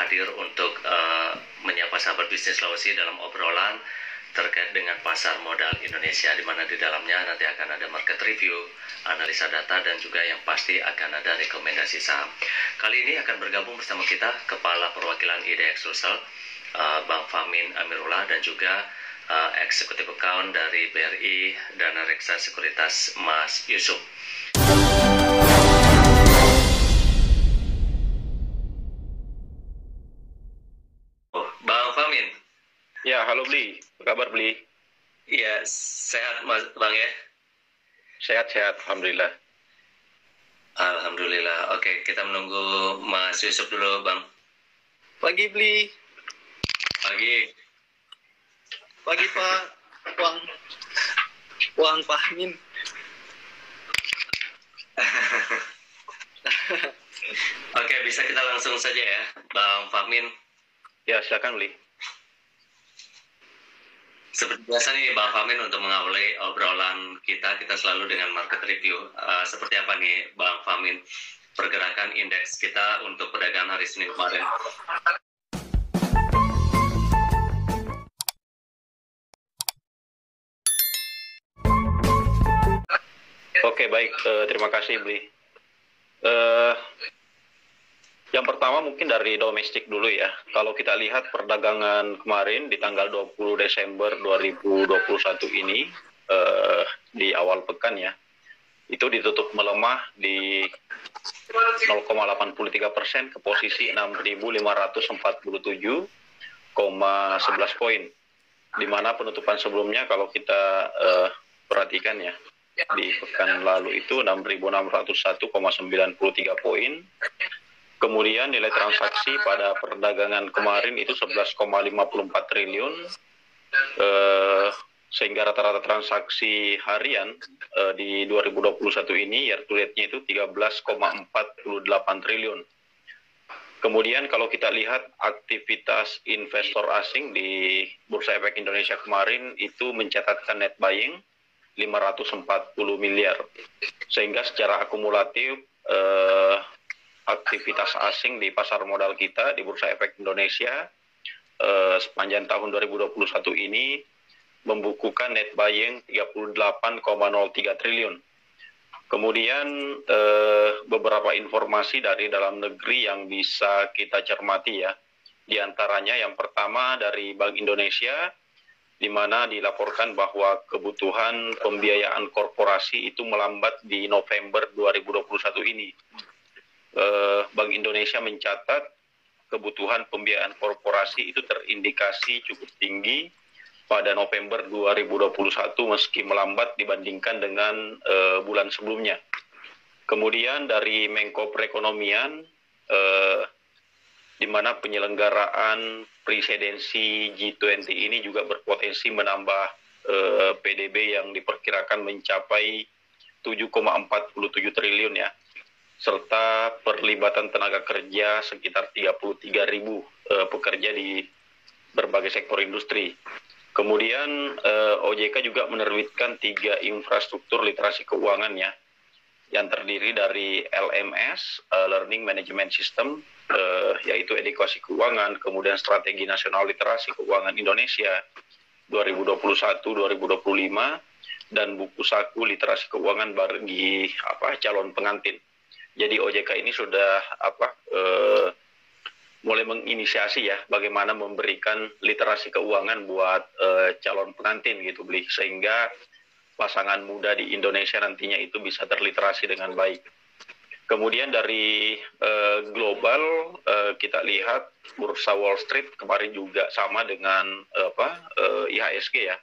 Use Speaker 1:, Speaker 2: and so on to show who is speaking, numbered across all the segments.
Speaker 1: hadir untuk menyapa sahabat bisnis Sulawesi dalam obrolan terkait dengan pasar modal Indonesia, di mana di dalamnya nanti akan ada market review, analisa data, dan juga yang pasti akan ada rekomendasi saham. Kali ini akan bergabung bersama kita Kepala Perwakilan IDX Sulsel, Bang Fahmin Amirullah, dan juga Eksekutif Account dari BRI Dana Reksa Sekuritas, Mas Yusuf. Bang Fahmin.
Speaker 2: Ya, halo Bli. Apa kabar Bli?
Speaker 1: Iya, sehat Mas Bang ya?
Speaker 2: Sehat-sehat, Alhamdulillah.
Speaker 1: Alhamdulillah. Oke, kita menunggu Mas Yusuf dulu, Bang.
Speaker 3: Pagi Bli.
Speaker 1: Pagi.
Speaker 3: Pagi Pak. Wang Fahmin.
Speaker 1: Oke, bisa kita langsung saja ya, Bang Fahmin.
Speaker 2: Ya, silakan Bli.
Speaker 1: Seperti biasa nih Bang Fahmin, untuk mengawali obrolan kita selalu dengan market review. Seperti apa nih Bang Fahmin pergerakan indeks kita untuk perdagangan hari Senin kemarin?
Speaker 2: Oke, baik. Terima kasih Bli. Yang pertama mungkin dari domestik dulu ya. Kalau kita lihat perdagangan kemarin di tanggal 20 Desember 2021 ini, di awal pekan ya, itu ditutup melemah di 0,83% ke posisi 6.547,11 poin. Di mana penutupan sebelumnya kalau kita perhatikan ya, di pekan lalu itu 6.601,93 poin. Kemudian nilai transaksi pada perdagangan kemarin itu 11,54 triliun, sehingga rata-rata transaksi harian di 2021 ini year to date-nya itu 13,48 triliun. Kemudian kalau kita lihat aktivitas investor asing di Bursa Efek Indonesia kemarin itu mencatatkan net buying 540 miliar, sehingga secara akumulatif aktivitas asing di pasar modal kita di Bursa Efek Indonesia sepanjang tahun 2021 ini membukukan net buying 38,03 triliun. Kemudian beberapa informasi dari dalam negeri yang bisa kita cermati ya. Di antaranya yang pertama dari Bank Indonesia, di mana dilaporkan bahwa kebutuhan pembiayaan korporasi itu melambat di November 2021 ini. Bank Indonesia mencatat kebutuhan pembiayaan korporasi itu terindikasi cukup tinggi pada November 2021 meski melambat dibandingkan dengan bulan sebelumnya. Kemudian dari Menko Perekonomian, di mana penyelenggaraan presidensi G20 ini juga berpotensi menambah PDB yang diperkirakan mencapai 7,47 triliun ya, serta perlibatan tenaga kerja sekitar 33.000 pekerja di berbagai sektor industri. Kemudian OJK juga menerbitkan 3 infrastruktur literasi keuangan ya, yang terdiri dari LMS, Learning Management System, yaitu edukasi keuangan, kemudian Strategi Nasional Literasi Keuangan Indonesia 2021-2025, dan buku saku literasi keuangan bagi calon pengantin. Jadi OJK ini sudah mulai menginisiasi ya bagaimana memberikan literasi keuangan buat calon pengantin gitu Bli, sehingga pasangan muda di Indonesia nantinya itu bisa terliterasi dengan baik. Kemudian dari global kita lihat Bursa Wall Street kemarin juga sama dengan IHSG ya,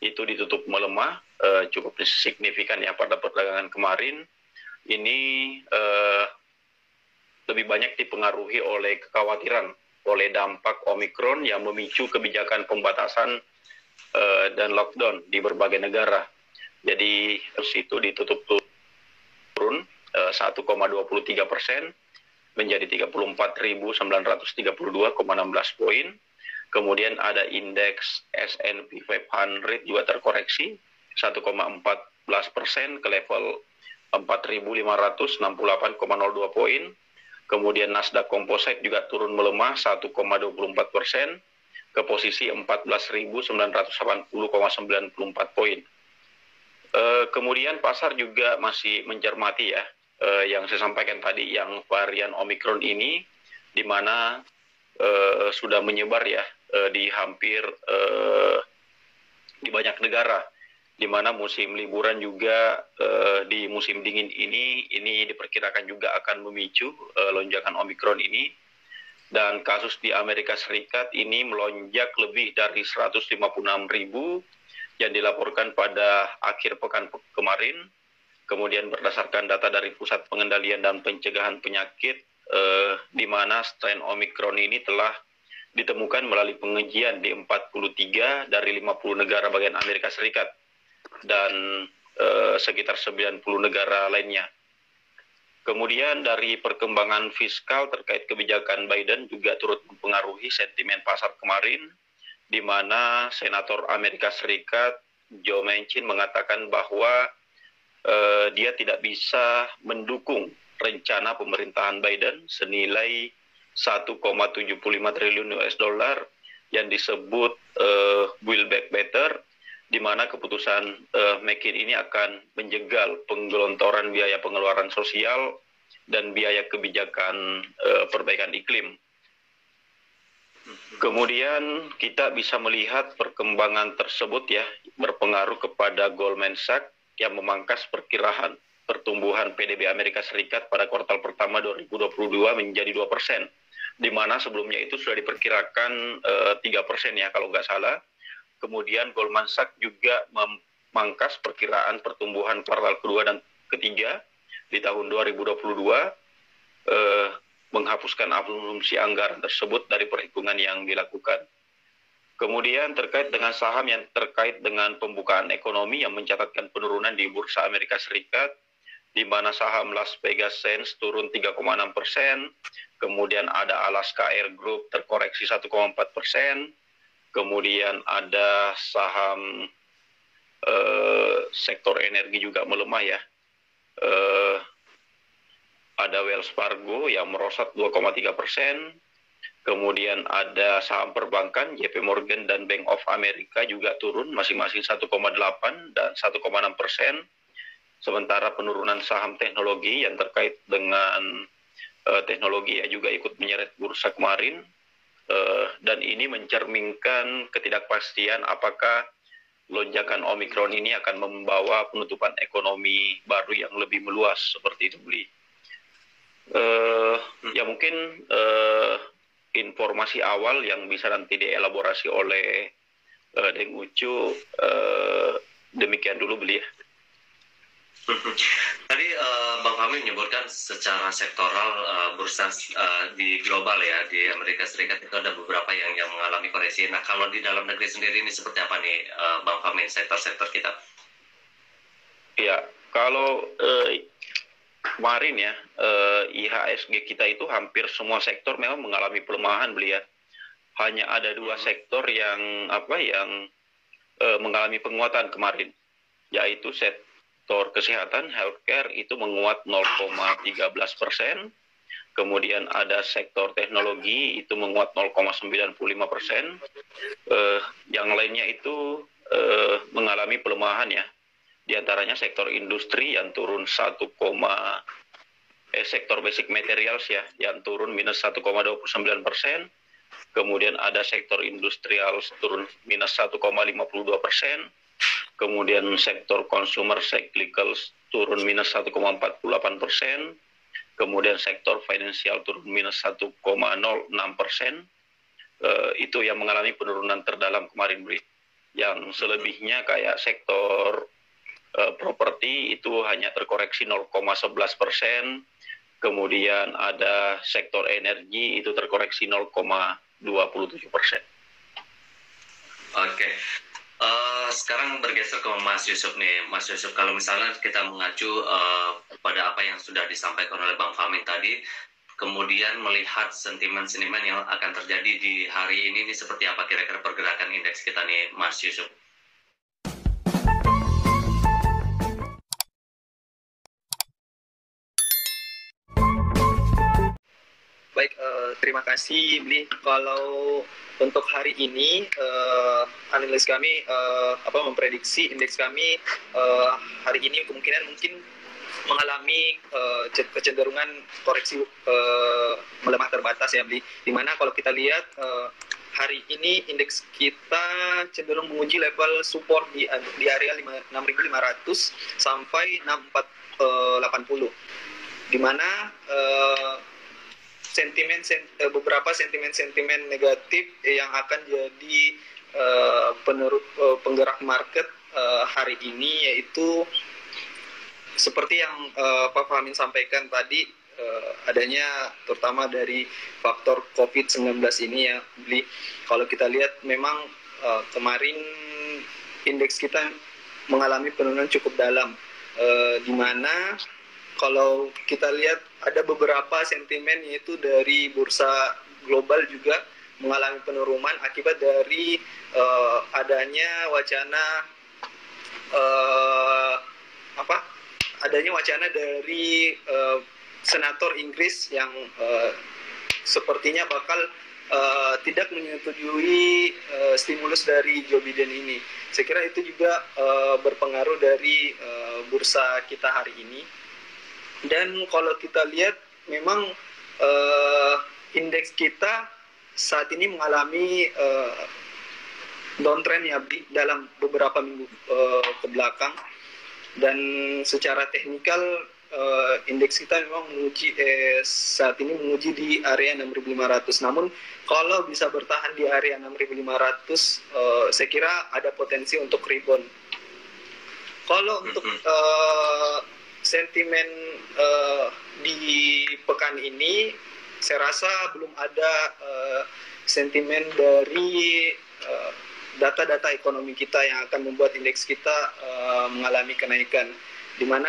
Speaker 2: itu ditutup melemah cukup signifikan ya pada perdagangan kemarin. Ini lebih banyak dipengaruhi oleh kekhawatiran oleh dampak Omikron yang memicu kebijakan pembatasan dan lockdown di berbagai negara. Jadi itu ditutup turun 1,23% menjadi 34.932,16 poin. Kemudian ada indeks S&P 500 juga terkoreksi 1,14% ke level 4.568,02 poin. Kemudian Nasdaq Composite juga turun melemah 1,24% ke posisi 14.980,94 poin. Kemudian pasar juga masih mencermati ya, yang saya sampaikan tadi, yang varian Omicron ini, di mana sudah menyebar ya di hampir di banyak negara, di mana musim liburan juga di musim dingin ini diperkirakan juga akan memicu lonjakan Omicron ini. Dan kasus di Amerika Serikat ini melonjak lebih dari 156.000 yang dilaporkan pada akhir pekan kemarin. Kemudian berdasarkan data dari Pusat Pengendalian dan Pencegahan Penyakit, di mana strain Omicron ini telah ditemukan melalui pengujian di 43 dari 50 negara bagian Amerika Serikat dan sekitar 90 negara lainnya. Kemudian dari perkembangan fiskal terkait kebijakan Biden juga turut mempengaruhi sentimen pasar kemarin, di mana Senator Amerika Serikat Joe Manchin mengatakan bahwa dia tidak bisa mendukung rencana pemerintahan Biden senilai 1,75 triliun US dollar yang disebut Build Back Better, di mana keputusan McCain ini akan menjegal penggelontoran biaya pengeluaran sosial dan biaya kebijakan perbaikan iklim. Kemudian kita bisa melihat perkembangan tersebut ya berpengaruh kepada Goldman Sachs yang memangkas perkiraan pertumbuhan PDB Amerika Serikat pada kuartal pertama 2022 menjadi 2%, di mana sebelumnya itu sudah diperkirakan 3% ya kalau nggak salah. Kemudian Goldman Sachs juga memangkas perkiraan pertumbuhan kuartal kedua dan ketiga di tahun 2022, menghapuskan asumsi anggaran tersebut dari perhitungan yang dilakukan. Kemudian terkait dengan saham yang terkait dengan pembukaan ekonomi yang mencatatkan penurunan di Bursa Amerika Serikat, di mana saham Las Vegas Sands turun 3,6%, kemudian ada Alaska Air Group terkoreksi 1,4%, kemudian ada saham sektor energi juga melemah ya. Ada Wells Fargo yang merosot 2,3%, kemudian ada saham perbankan JP Morgan dan Bank of America juga turun masing-masing 1,8 dan 1,6%. Sementara penurunan saham teknologi yang terkait dengan teknologi ya juga ikut menyeret bursa kemarin. Dan ini mencerminkan ketidakpastian apakah lonjakan Omicron ini akan membawa penutupan ekonomi baru yang lebih meluas seperti itu, Bli. Ya mungkin informasi awal yang bisa nanti dielaborasi oleh Deng Ucu, demikian dulu, Bli.
Speaker 1: Tadi Bang Fahmi menyebutkan secara sektoral bursa di global ya, di Amerika Serikat itu ada beberapa yang mengalami koreksi. Nah, kalau di dalam negeri sendiri ini seperti apa nih Bang Fahmi, sektor-sektor kita?
Speaker 2: Ya, kalau kemarin ya IHSG kita itu hampir semua sektor memang mengalami pelemahan, Beli ya. Hanya ada dua sektor yang mengalami penguatan kemarin, yaitu sektor kesehatan, healthcare itu menguat 0,13%, kemudian ada sektor teknologi itu menguat 0,95%, yang lainnya itu mengalami pelemahan ya, di antaranya sektor industri yang turun sektor basic materials ya, yang turun minus 1,29%, kemudian ada sektor industrial turun minus 1,52%, kemudian sektor consumer cyclicals turun minus 1,48%, kemudian sektor finansial turun minus 1,06%, itu yang mengalami penurunan terdalam kemarin, Bri. Yang selebihnya kayak sektor properti itu hanya terkoreksi 0,11%, kemudian ada sektor energi itu terkoreksi 0,27%.
Speaker 1: Oke. Sekarang bergeser ke Mas Yusuf nih. Mas Yusuf, kalau misalnya kita mengacu pada apa yang sudah disampaikan oleh Bang Fahmi tadi, kemudian melihat sentimen-sentimen yang akan terjadi di hari ini seperti apa kira-kira pergerakan indeks kita nih, Mas Yusuf?
Speaker 3: baik, terima kasih Bli. Kalau untuk hari ini analis kami memprediksi indeks kami hari ini kemungkinan mungkin mengalami kecenderungan koreksi melemah terbatas ya Bli. Dimana kalau kita lihat hari ini indeks kita cenderung menguji level support di area 6.500 sampai 6.480, di mana beberapa sentimen negatif yang akan jadi penggerak market hari ini, yaitu seperti yang Pak Fahmin sampaikan tadi, adanya terutama dari faktor COVID-19 ini ya Bli. Kalau kita lihat memang kemarin indeks kita mengalami penurunan cukup dalam, di mana kalau kita lihat ada beberapa sentimen, yaitu dari bursa global juga mengalami penurunan akibat dari adanya wacana dari senator Inggris yang sepertinya bakal tidak menyetujui stimulus dari Joe Biden ini. Saya kira itu juga berpengaruh dari bursa kita hari ini. Dan kalau kita lihat memang indeks kita saat ini mengalami downtrend ya dalam beberapa minggu ke belakang, dan secara teknikal indeks kita memang saat ini menguji di area 6.500. Namun kalau bisa bertahan di area 6.500, saya kira ada potensi untuk rebound. Kalau untuk sentimen di pekan ini, saya rasa belum ada sentimen dari data-data ekonomi kita yang akan membuat indeks kita mengalami kenaikan. Di mana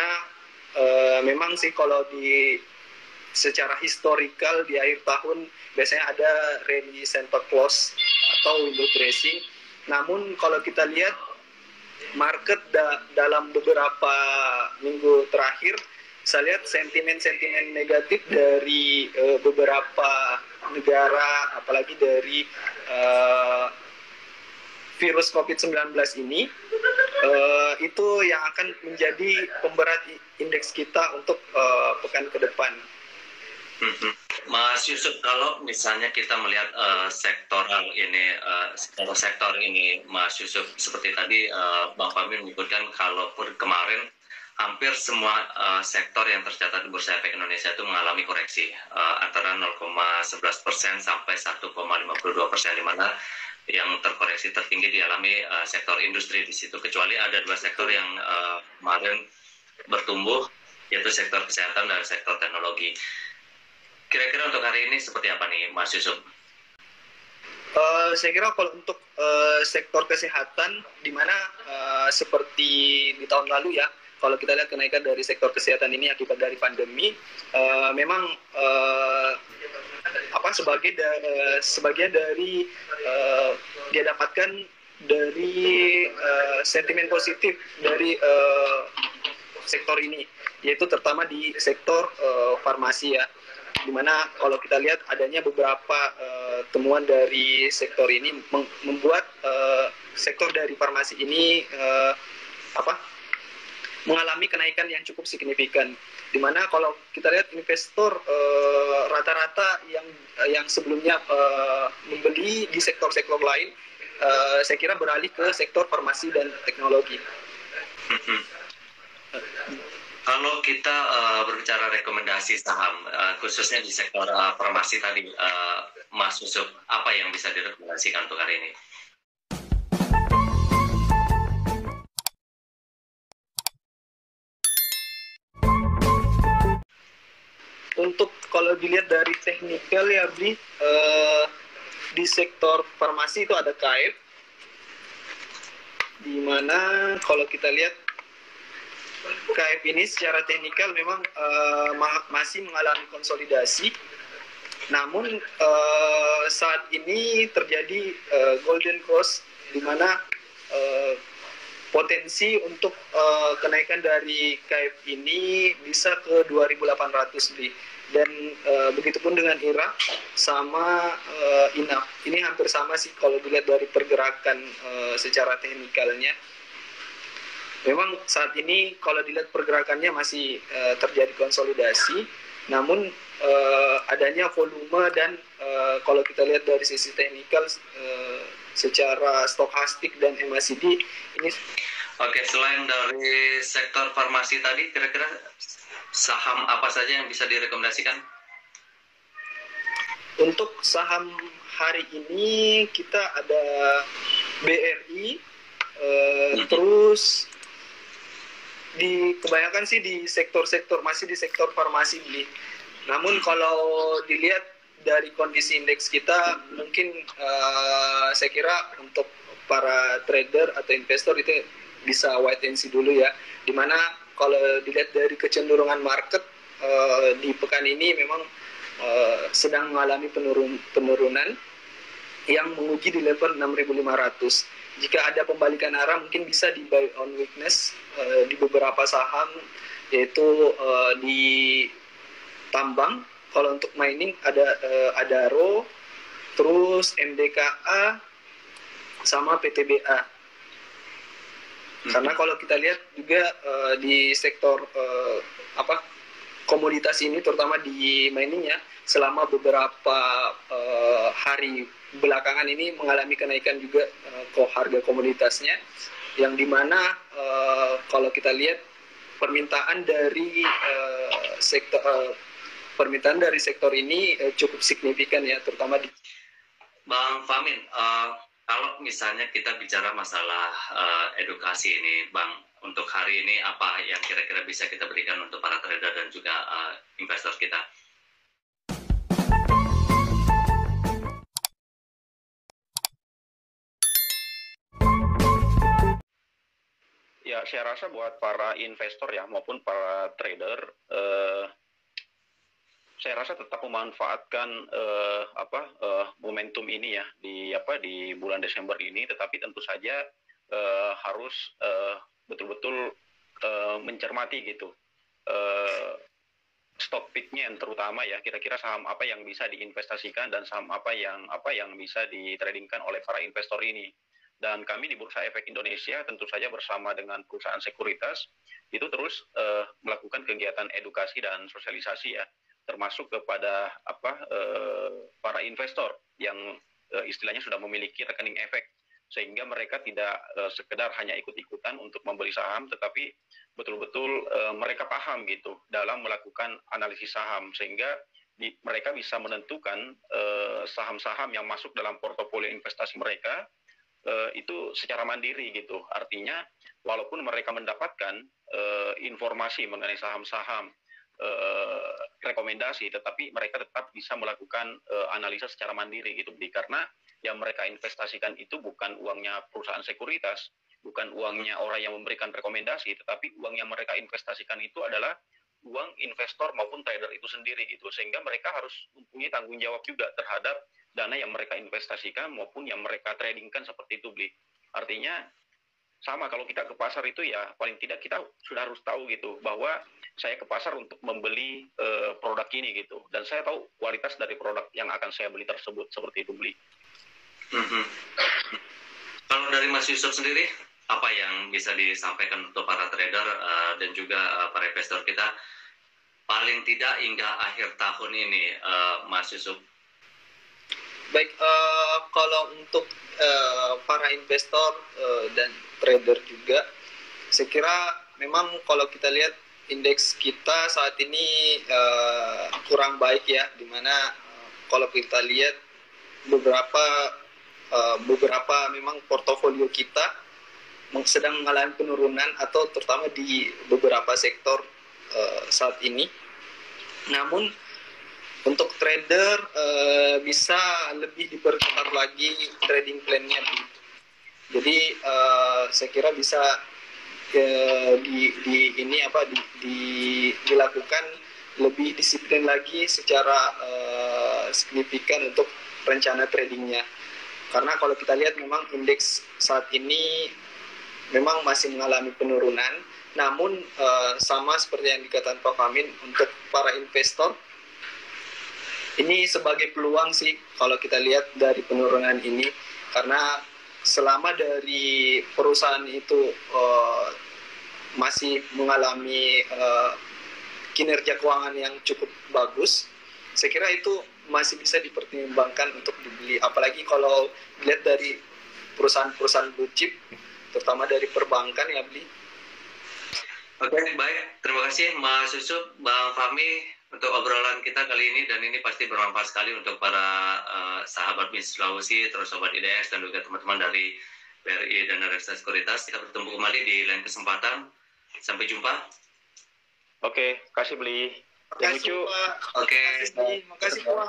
Speaker 3: memang sih kalau secara historikal di akhir tahun biasanya ada rally Santa Claus atau window dressing. Namun kalau kita lihat market dalam beberapa minggu terakhir, saya lihat sentimen-sentimen negatif dari beberapa negara, apalagi dari virus COVID-19 ini, itu yang akan menjadi pemberat indeks kita untuk pekan ke depan.
Speaker 1: Mas Yusuf, kalau misalnya kita melihat sektoral ini, Mas Yusuf, seperti tadi Bang Fahmi menyebutkan kalau kemarin hampir semua sektor yang tercatat di Bursa Efek Indonesia itu mengalami koreksi antara 0,11% sampai 1,52%, di mana yang terkoreksi tertinggi dialami sektor industri di situ, kecuali ada dua sektor yang kemarin bertumbuh, yaitu sektor kesehatan dan sektor teknologi. Kira-kira untuk hari ini seperti apa nih, Mas Yusuf?
Speaker 3: Saya kira kalau untuk sektor kesehatan, di mana seperti di tahun lalu ya, kalau kita lihat kenaikan dari sektor kesehatan ini akibat dari pandemi, memang sebagian dari dia dapatkan dari sentimen positif dari sektor ini, yaitu terutama di sektor farmasi ya, dimana kalau kita lihat adanya beberapa temuan dari sektor ini membuat sektor dari farmasi ini mengalami kenaikan yang cukup signifikan, dimana kalau kita lihat investor rata-rata yang sebelumnya membeli di sektor-sektor lain, saya kira beralih ke sektor farmasi dan teknologi.
Speaker 1: Kalau kita berbicara rekomendasi saham, khususnya di sektor farmasi tadi, Mas Yusuf, apa yang bisa direkomendasikan untuk hari ini?
Speaker 3: Untuk kalau dilihat dari teknikal ya Bli, di sektor farmasi itu ada KF, di mana kalau kita lihat KF ini secara teknikal memang masih mengalami konsolidasi, namun saat ini terjadi golden cross, di mana potensi untuk kenaikan dari KF ini bisa ke 2.800 Bli. dan begitupun dengan IRA sama INAF. Ini hampir sama sih kalau dilihat dari pergerakan secara teknikalnya. Memang saat ini kalau dilihat pergerakannya masih terjadi konsolidasi, namun adanya volume dan kalau kita lihat dari sisi teknikal secara stokastik dan MACD ini.
Speaker 1: Oke, selain dari sektor farmasi tadi, kira-kira saham apa saja yang bisa direkomendasikan?
Speaker 3: Untuk saham hari ini kita ada BRI, terus kebanyakan sih di sektor-sektor, masih di sektor farmasi beli. Namun kalau dilihat dari kondisi indeks kita, mungkin saya kira untuk para trader atau investor itu bisa wait and see dulu ya. Dimana kalau dilihat dari kecenderungan market di pekan ini memang sedang mengalami penurunan yang menguji di level 6.500. Jika ada pembalikan arah mungkin bisa di buy on weakness di beberapa saham, yaitu di tambang. Kalau untuk mining ada Adaro, terus MDKA sama PTBA. Karena kalau kita lihat juga di sektor komoditas ini, terutama di mining ya, selama beberapa hari belakangan ini mengalami kenaikan juga harga komoditasnya, yang dimana kalau kita lihat permintaan dari sektor ini cukup signifikan ya, terutama di
Speaker 1: Bang Fahmin, kalau misalnya kita bicara masalah edukasi ini, Bang, untuk hari ini apa yang kira-kira bisa kita berikan untuk para trader dan juga investor kita?
Speaker 2: Ya, saya rasa buat para investor ya maupun para trader, saya rasa tetap memanfaatkan momentum ini ya di bulan Desember ini, tetapi tentu saja harus betul-betul mencermati gitu stock pick-nya, yang terutama ya kira-kira saham apa yang bisa diinvestasikan dan saham apa yang bisa ditradingkan oleh para investor ini. Dan kami di Bursa Efek Indonesia tentu saja bersama dengan perusahaan sekuritas itu terus melakukan kegiatan edukasi dan sosialisasi ya, termasuk kepada para investor yang istilahnya sudah memiliki rekening efek, sehingga mereka tidak sekedar hanya ikut-ikutan untuk membeli saham, tetapi betul-betul mereka paham gitu dalam melakukan analisis saham, sehingga mereka bisa menentukan saham-saham yang masuk dalam portofolio investasi mereka itu secara mandiri gitu. Artinya walaupun mereka mendapatkan informasi mengenai saham-saham rekomendasi, tetapi mereka tetap bisa melakukan analisa secara mandiri gitu, karena yang mereka investasikan itu bukan uangnya perusahaan sekuritas, bukan uangnya orang yang memberikan rekomendasi, tetapi uang yang mereka investasikan itu adalah uang investor maupun trader itu sendiri gitu, sehingga mereka harus mempunyai tanggung jawab juga terhadap dana yang mereka investasikan maupun yang mereka tradingkan seperti itu, Bli. Artinya sama kalau kita ke pasar itu ya paling tidak kita sudah harus tahu gitu bahwa saya ke pasar untuk membeli produk ini gitu, dan saya tahu kualitas dari produk yang akan saya beli tersebut, seperti itu, Bli.
Speaker 1: Kalau dari Mas Yusuf sendiri, apa yang bisa disampaikan untuk para trader dan juga para investor kita paling tidak hingga akhir tahun ini, Mas Yusuf?
Speaker 3: Baik, kalau untuk para investor dan trader juga, saya kira memang kalau kita lihat indeks kita saat ini kurang baik ya, dimana kalau kita lihat beberapa memang portofolio kita sedang mengalami penurunan atau terutama di beberapa sektor saat ini. Namun untuk trader bisa lebih diperketat lagi trading plan-nya. Jadi saya kira bisa dilakukan lebih disiplin lagi secara signifikan untuk rencana tradingnya. Karena kalau kita lihat memang indeks saat ini memang masih mengalami penurunan. Namun sama seperti yang dikatakan Pak Fahmin, untuk para investor ini sebagai peluang sih kalau kita lihat dari penurunan ini, karena selama dari perusahaan itu masih mengalami kinerja keuangan yang cukup bagus, saya kira itu masih bisa dipertimbangkan untuk dibeli. Apalagi kalau dilihat dari perusahaan-perusahaan blue chip, terutama dari perbankan ya beli.
Speaker 1: Oke, baik. Terima kasih Mas Yusuf, Bang Fahmi untuk obrolan kita kali ini, dan ini pasti bermanfaat sekali untuk para sahabat bisnis Sulawesi, terus sobat IDX dan juga teman-teman dari BRI dan Reksa Sekuritas. Kita bertemu kembali di lain kesempatan. Sampai jumpa.
Speaker 2: Oke, kasih beli.
Speaker 3: Terima kasih, Pak.
Speaker 1: Oke.
Speaker 3: Terima kasih, Pak.